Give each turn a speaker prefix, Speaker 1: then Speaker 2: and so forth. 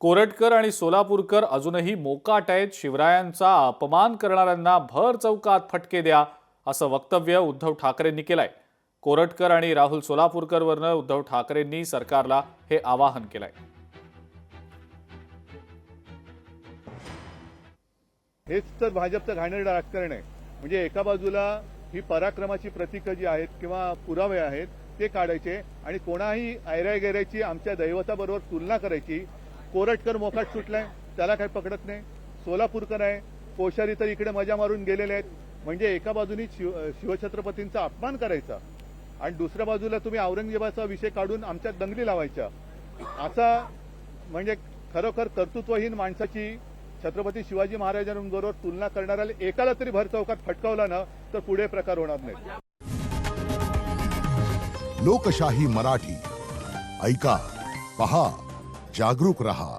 Speaker 1: कोरटकर आणि सोलापूरकर अजूनही मोकाट आहेत. शिवरायांचा अपमान करणाऱ्यांना भर चौकात फटके द्या असं वक्तव्य उद्धव ठाकरेंनी केलंय. कोरटकर आणि राहुल सोलापूरकरवरनं उद्धव ठाकरेंनी सरकारला हे आवाहन केलंय.
Speaker 2: हेच तर भाजपचं घाणेरडं राजकारण आहे. म्हणजे एका बाजूला ही पराक्रमाची प्रतीकं जी आहेत किंवा पुरावे आहेत ते काढायचे आणि कोणाही ऐरागैराची आमच्या दैवताबरोबर तुलना करायची. कोरटकर मोकाट सुटलाय, त्याला काही पकडत नाही. सोलापूरकर आहे, कोश्यारी तर इकडे मजा मारून गेलेले आहेत. म्हणजे एका बाजूनी शिवछत्रपतींचा अपमान करायचा आणि दुसऱ्या बाजूला तुम्ही औरंगजेबाचा विषय काढून आमच्यात दंगली लावायच्या. असा म्हणजे खरोखर कर्तृत्वहीन माणसाची छत्रपती शिवाजी महाराजांबरोबर तुलना करणाऱ्याला एकाला तरी भर चौकात फटकावला ना तर पुढे प्रकार होणार नाही.
Speaker 3: लोकशाही मराठी ऐका, पहा, जागरूक रहा.